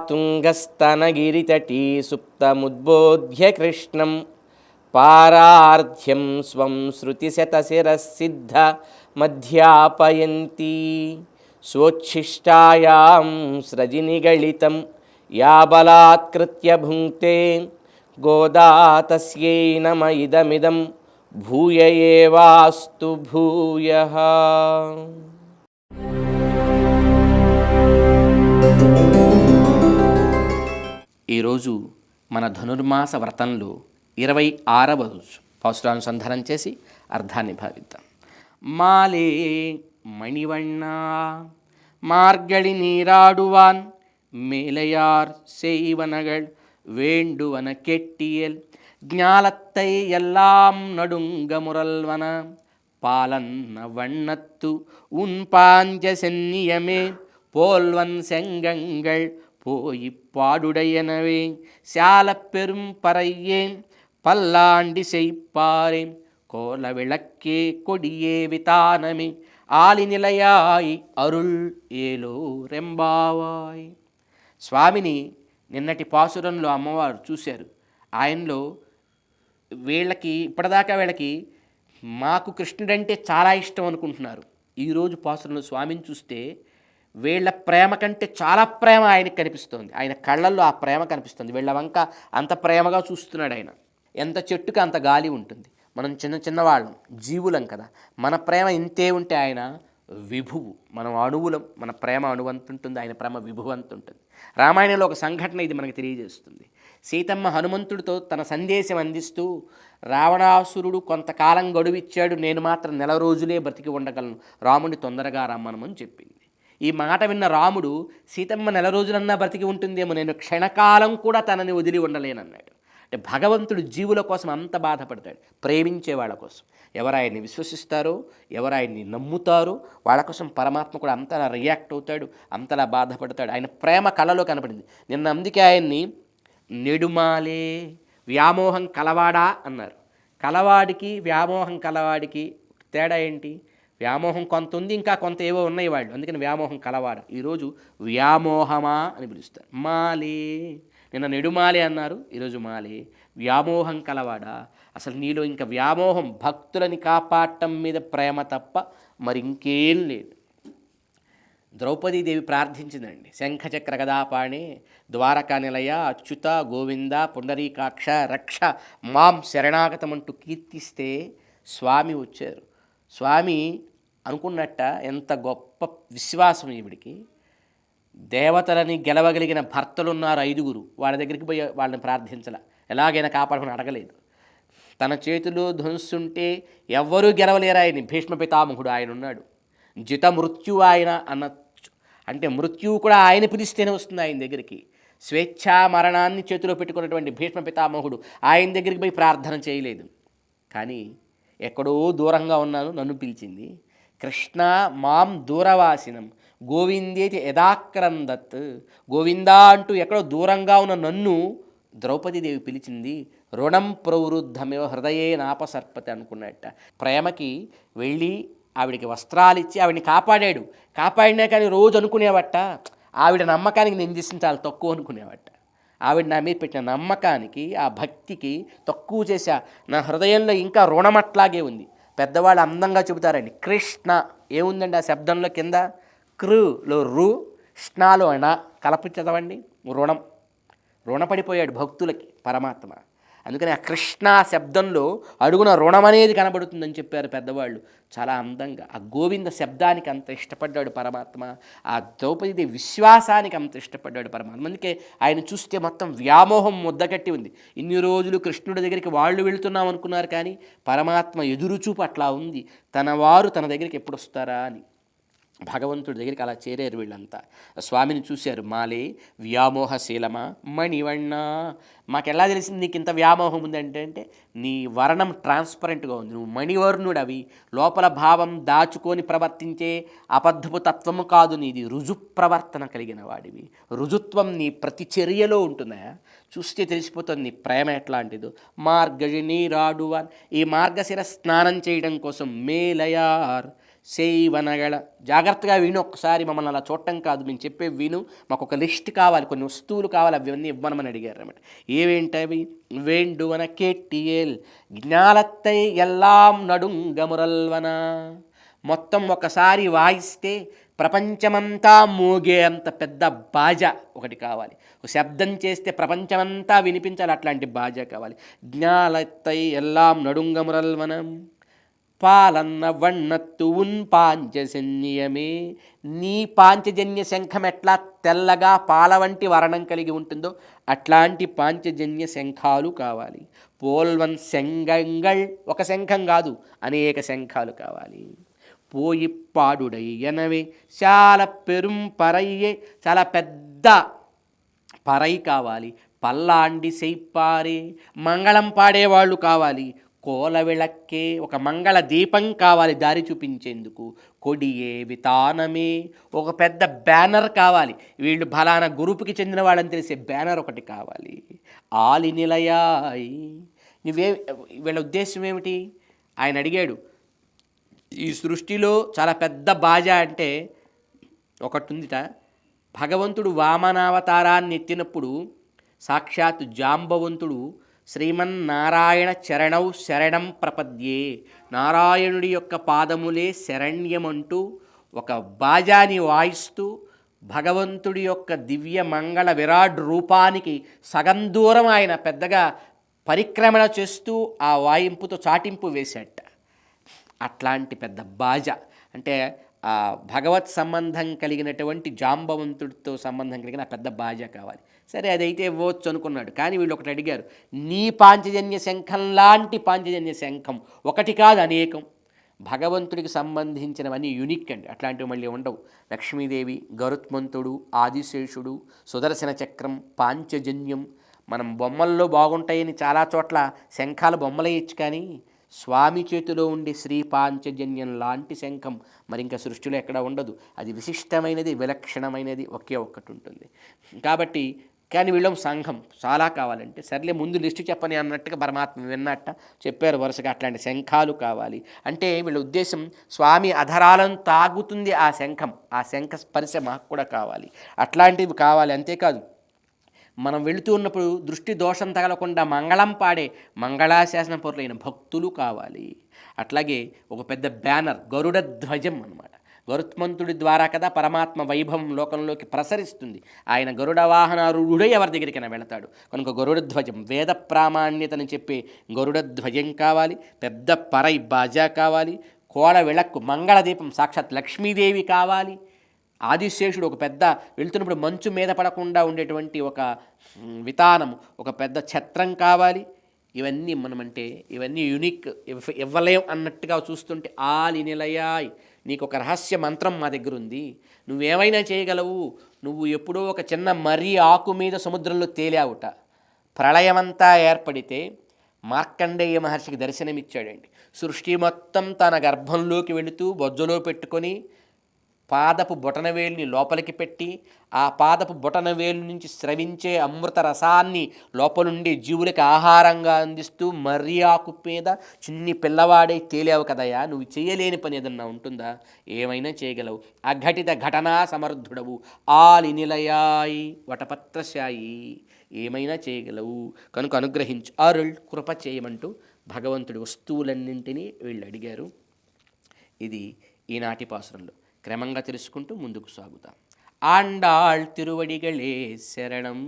తుంగస్తనగిరితటీ సుప్తముద్బోధ్య కృష్ణం పారార్థ్యం స్వం శృతిశతశిరసిద్ధ మధ్యాపయంతి స్వోచ్ఛిష్టాయాం స్రజినిగళితం యా బలాత్కృత్య భుంక్తే గోదా తస్యై నమ ఇదమిదం భూయ ఏవాస్తు భూయః. ఈరోజు మన ధనుర్మాస వ్రతంలో 26వ రోజు పాసురానుసంధానం చేసి అర్థాన్ని భావిద్దాం. మాలే మణివண்ணా మార్గళి నీరాడువాన్ మేలయార్ செய்வனகள் வேண்டுவன கெட்டியல் ஞாலத்தை எல்லாம் நடுங்க முரல்வன பாலன்ன வண்ணத்து உன் பாஞ்ச சென்னியமே போல்வன் செங்கங்கள் போய் பாடுடையனவே சால பெரும் பறையேன் பல்லாண்டி செய்ப்பாரேன் கோல விளக்கே கொடியே விதானமே ఆలి నిలయాయి అరుళ్ ఏలో రెంబావాయ్. స్వామిని నిన్నటి పాసురంలో అమ్మవారు చూశారు. ఆయనలో ఇప్పటిదాకా వీళ్ళకి మాకు కృష్ణుడంటే చాలా ఇష్టం అనుకుంటున్నారు. ఈరోజు పాసురంలో స్వామిని చూస్తే వీళ్ళ ప్రేమ కంటే చాలా ప్రేమ ఆయనకి కనిపిస్తుంది. ఆయన కళ్ళల్లో ఆ ప్రేమ కనిపిస్తుంది. వీళ్ళ వంక అంత ప్రేమగా చూస్తున్నాడు ఆయన. ఎంత చెట్టుకి అంత గాలి ఉంటుంది. మనం చిన్నవాళ్ళం, జీవులం కదా. మన ప్రేమ ఇంతే ఉంటే ఆయన విభువు, మనం అణువులం. మన ప్రేమ అణువంతుంటుంది, ఆయన ప్రేమ విభువంతుంటుంది. రామాయణంలో ఒక సంఘటన ఇది మనకు తెలియజేస్తుంది. సీతమ్మ హనుమంతుడితో తన సందేశం అందిస్తూ, రావణాసురుడు కొంతకాలం గడువిచ్చాడు, నేను మాత్రం 4 రోజులే బ్రతికి ఉండగలను, రాముడిని తొందరగా రమ్మనమని చెప్పింది. ఈ మాట విన్న రాముడు, సీతమ్మ 4 రోజులన్నా బ్రతికి ఉంటుందేమో, నేను క్షణకాలం కూడా తనని వదిలి ఉండలేనన్నాడు. అంటే భగవంతుడు జీవుల కోసం అంత బాధపడతాడు, ప్రేమించే వాళ్ళ కోసం. ఎవరు ఆయన్ని విశ్వసిస్తారో, ఎవరు ఆయన్ని నమ్ముతారో వాళ్ళ కోసం పరమాత్మ కూడా అంతలా రియాక్ట్ అవుతాడు, అంతలా బాధపడతాడు. ఆయన ప్రేమ కళలో కనపడింది. నిన్న అందుకే ఆయన్ని నెడుమాలే, వ్యామోహం కలవాడా అన్నారు. కలవాడికి వ్యామోహం కలవాడికి తేడా ఏంటి? వ్యామోహం కొంత ఉంది, ఇంకా కొంత ఏవో ఉన్నాయి వాళ్ళు, అందుకని వ్యామోహం కలవాడ. ఈరోజు వ్యామోహమా అని పిలుస్తారు. మాలే, నిన్న నెడుమాలే అన్నారు, ఈరోజు మాలే. వ్యామోహం కలవాడా, అసలు నీలో ఇంకా వ్యామోహం భక్తులని కాపాడటం మీద ప్రేమ తప్ప మరి ఇంకేం లేదు. ద్రౌపదీదేవి ప్రార్థించిందండి. శంఖచక్ర గదాపాణే ద్వారకా నిలయ అచ్యుత గోవింద పుండరీకాక్ష రక్ష మాం శరణాగతం అంటూ కీర్తిస్తే స్వామి వచ్చారు. స్వామి అనుకున్నట్ట ఎంత గొప్ప విశ్వాసం ఈవిడికి. దేవతలని గెలవగలిగిన భర్తలున్నారు 5గురు, వాళ్ళ దగ్గరికి పోయి వాళ్ళని ప్రార్థించాల, ఎలాగైనా కాపాడమని అడగలేదు. తన చేతిలో ధనుస్సుంటే ఎవ్వరూ గెలవలేరు ఆయన్ని. భీష్మ పితామహుడు ఆయన ఉన్నాడు. జిత మృత్యు ఆయన అనొచ్చు, అంటే మృత్యువు కూడా ఆయన పిలిస్తేనే వస్తుంది ఆయన దగ్గరికి. స్వేచ్ఛా మరణాన్ని చేతిలో పెట్టుకున్నటువంటి భీష్మ పితామహుడు ఆయన దగ్గరికి పోయి ప్రార్థన చేయలేదు. కానీ ఎక్కడో దూరంగా ఉన్నాను, నన్ను పిలిచింది. కృష్ణ మాం దూరవాసినం గోవిందేతి యదాక్రందత్, గోవిందా అంటూ ఎక్కడో దూరంగా ఉన్న నన్ను ద్రౌపదీదేవి పిలిచింది. రుణం ప్రవృద్ధమేవ హృదయే నాపసర్పతి అనుకున్నట్ట. ప్రేమకి వెళ్ళి ఆవిడికి వస్త్రాలు ఇచ్చి ఆవిడని కాపాడాడు. కాపాడినా కానీ రోజు అనుకునేవట, ఆవిడ నమ్మకానికి నేను చేసిన చాలా తక్కువ అనుకునేవట. ఆవిడ నా మీద పెట్టిన నమ్మకానికి, ఆ భక్తికి తక్కువ చేశా. నా హృదయంలో ఇంకా రుణం అట్లాగే ఉంది. పెద్దవాళ్ళు అందంగా చెబుతారండి. కృష్ణ ఏముందండి ఆ శబ్దంలో? కింద కృలో రు, ష్ణాలో అణ కలపి చదవండి. రుణపడిపోయాడు భక్తులకి పరమాత్మ. అందుకని ఆ కృష్ణ శబ్దంలో అడుగున రుణం అనేది కనబడుతుందని చెప్పారు పెద్దవాళ్ళు. చాలా అందంగా ఆ గోవింద శబ్దానికి అంత ఇష్టపడ్డాడు పరమాత్మ. ఆ ద్రౌపది విశ్వాసానికి అంత ఇష్టపడ్డాడు పరమాత్మ. అందుకే ఆయన చూస్తే మొత్తం వ్యామోహం ముద్దకట్టి ఉంది. ఇన్ని రోజులు కృష్ణుడి దగ్గరికి వాళ్ళు వెళుతున్నాం అనుకున్నారు, కానీ పరమాత్మ ఎదురుచూపు అట్లా ఉంది. తన వారు తన దగ్గరికి ఎప్పుడు వస్తారా అని. భగవంతుడి దగ్గరికి అలా చేరారు వీళ్ళంతా. స్వామిని చూశారు. మాలే వ్యామోహశీలమా మణివಣ್ణ, మాకెలా తెలిసింది నీకు ఇంత వ్యామోహం ఉందంటే నీ వర్ణం ట్రాన్స్పరెంట్గా ఉంది, నువ్వు మణివర్ణుడు. అవి లోపల భావం దాచుకొని ప్రవర్తించే అబద్ధపు తత్వము కాదు నీది, రుజు ప్రవర్తన కలిగిన వాడివి. రుజుత్వం నీ ప్రతి చర్యలో ఉంటుందా? చూస్తే తెలిసిపోతుంది నీ ప్రేమ ఎట్లాంటిదో. మార్గజి నీరాడువాన్, ఈ మార్గశిర స్నానం చేయడం కోసం మేలయార్ సేవనగళ. జాగ్రత్తగా విను, ఒక్కసారి మమ్మల్ని అలా చూడటం కాదు, మేము చెప్పే విను, మాకు ఒక లిస్ట్ కావాలి, కొన్ని వస్తువులు కావాలి, అవన్నీ ఇవ్వనమని అడిగారు అన్నమాట. ఏవేంటవి? వేండువన కేట్టియేల్ జ్ఞాలత్తై ఎల్లాం నడుంగమురల్వన. మొత్తం ఒకసారి వాయిస్తే ప్రపంచమంతా మోగే అంత పెద్ద బాజా ఒకటి కావాలి. ఒక శబ్దం చేస్తే ప్రపంచమంతా వినిపించాలి, అట్లాంటి బాజా కావాలి. జ్ఞాలత్తై ఎల్లాం నడుంగమురల్వనం పాలన్న వన్నత్తు ఉన్ పాంచజన్యమే. నీ పాంచజన్య శంఖం ఎట్లా తెల్లగా పాల వంటి వర్ణం కలిగి ఉంటుందో అట్లాంటి పాంచజన్య శంఖాలు కావాలి. పోల్వన్ శంఖంగళ్, ఒక శంఖం కాదు, అనేక శంఖాలు కావాలి. పోయి పాడుడై ఎనవే చాలా పెరుం పరయ్యే, చాలా పెద్ద పరై కావాలి. పల్లాండి సెయ్పారే, మంగళం పాడేవాళ్ళు కావాలి. కోల విళక్కే, ఒక మంగళ దీపం కావాలి దారి చూపించేందుకు. కొడియే వితానమే, ఒక పెద్ద బ్యానర్ కావాలి, వీళ్ళు ఫలానా గ్రూపుకి చెందిన వాళ్ళని తెలిసే బ్యానర్ ఒకటి కావాలి. ఆలి నిలయాయ్, నువ్వే, వీళ్ళ ఉద్దేశం ఏమిటి? ఆయన అడిగాడు, ఈ సృష్టిలో చాలా పెద్ద బాజా అంటే ఒకటి ఉందిట. భగవంతుడు వామనావతారాన్ని ఎత్తినప్పుడు సాక్షాత్ జాంబవంతుడు శ్రీమన్నారాయణ చరణౌ శరణం ప్రపద్యే, నారాయణుడి యొక్క పాదములే శరణ్యమంటూ ఒక బాజాని వాయిస్తూ భగవంతుడి యొక్క దివ్య మంగళ విరాట్ రూపానికి సగం దూరం ఆయన పెద్దగా పరిక్రమణ చేస్తూ ఆ వాయింపుతో చాటింపు వేశాట. అట్లాంటి పెద్ద బాజా అంటే ఆ భగవత్ సంబంధం కలిగినటువంటి జాంబవంతుడితో సంబంధం కలిగిన పెద్ద బాజా కావాలి. సరే, అదైతే ఇవ్వచ్చు అనుకున్నాడు. కానీ వీళ్ళు ఒకటి అడిగారు, నీ పాంచజన్య శంఖం లాంటి పాంచజన్య శంఖం ఒకటి కాదు, అనేకం. భగవంతుడికి సంబంధించినవన్నీ యూనిక్ అండి, అట్లాంటివి మళ్ళీ ఉండవు. లక్ష్మీదేవి, గరుత్మంతుడు, ఆదిశేషుడు, సుదర్శన చక్రం, పాంచజన్యం. మనం బొమ్మల్లో బాగుంటాయని చాలా చోట్ల శంఖాలు బొమ్మలేయచ్చు, కానీ స్వామి చేతిలో ఉండే శ్రీ పాంచజన్యం లాంటి శంఖం మరి ఇంకా సృష్టిలో ఎక్కడ ఉండదు. అది విశిష్టమైనది, విలక్షణమైనది, ఒకే ఒక్కటి ఉంటుంది. కాబట్టి కానీ వీళ్ళం సంఘం చాలా కావాలంటే సర్లే ముందు లిస్టు చెప్పని అన్నట్టుగా పరమాత్మ విన్నట్ట చెప్పారు వరుసగా. అట్లాంటి శంఖాలు కావాలి అంటే వీళ్ళ ఉద్దేశం స్వామి అధరాలను తాగుతుంది ఆ శంఖం, ఆ శంఖ స్పర్శ మాకు కూడా కావాలి, అట్లాంటివి కావాలి. అంతేకాదు, మనం వెళుతూ ఉన్నప్పుడు దృష్టి దోషం తగలకుండా మంగళం పాడే మంగళాశాసన పరులైన భక్తులు కావాలి. అట్లాగే ఒక పెద్ద బ్యానర్, గరుడ ధ్వజం అన్నమాట. గరుత్మంతుడి ద్వారా కదా పరమాత్మ వైభవం లోకంలోకి ప్రసరిస్తుంది. ఆయన గరుడ వాహనారూఢుడై ఎవరి దగ్గరికైనా వెళతాడు కనుక గరుడ ధ్వజం, వేద ప్రామాణ్యతని చెప్పే గరుడ ధ్వజం కావాలి. పెద్ద పరై బాజా కావాలి. కోడ విళక్కు మంగళదీపం సాక్షాత్ లక్ష్మీదేవి కావాలి. ఆదిశేషుడు ఒక పెద్ద, వెళ్తున్నప్పుడు మంచు మీద పడకుండా ఉండేటువంటి ఒక వితానము, ఒక పెద్ద ఛత్రం కావాలి. ఇవన్నీ మనమంటే ఇవన్నీ యూనిక్, ఇవ్వలేం అన్నట్టుగా చూస్తుంటే ఆలి నిలయాయ్, నీకు ఒక రహస్య మంత్రం మా దగ్గర ఉంది, నువ్వేమైనా చేయగలవు. నువ్వు ఎప్పుడో ఒక చిన్న మర్రి ఆకు మీద సముద్రంలో తేలావుట, ప్రళయమంతా ఏర్పడితే మార్కండేయ మహర్షికి దర్శనమిచ్చాడండి. సృష్టి మొత్తం తన గర్భంలోకి వెళుతూ బొజ్జలో పెట్టుకొని పాదపు బొటనవేలుని లోపలికి పెట్టి ఆ పాదపు బొటనవేలు నుంచి స్రవించే అమృత రసాన్ని లోపలుండి జీవులకి ఆహారంగా అందిస్తూ మర్రి ఆకు మీద చిన్ని పిల్లవాడై తేలేవు కదయా, నువ్వు చేయలేని పని ఏదన్నా ఉంటుందా? ఏమైనా చేయగలవు. అఘటిత ఘటనా సమర్థుడవు, ఆలి నిలయాయి వటపత్రశాయి, ఏమైనా చేయగలవు కనుక అనుగ్రహించు, అరుళ్ కృప చేయమంటూ భగవంతుడి వస్తువులన్నింటినీ వీళ్ళు అడిగారు. ఇది ఈనాటి పాసురంలో. క్రమంగా తెలుసుకుంటూ ముందుకు సాగుతాం. ఆండాళ్ తిరువడిగళే శరణం.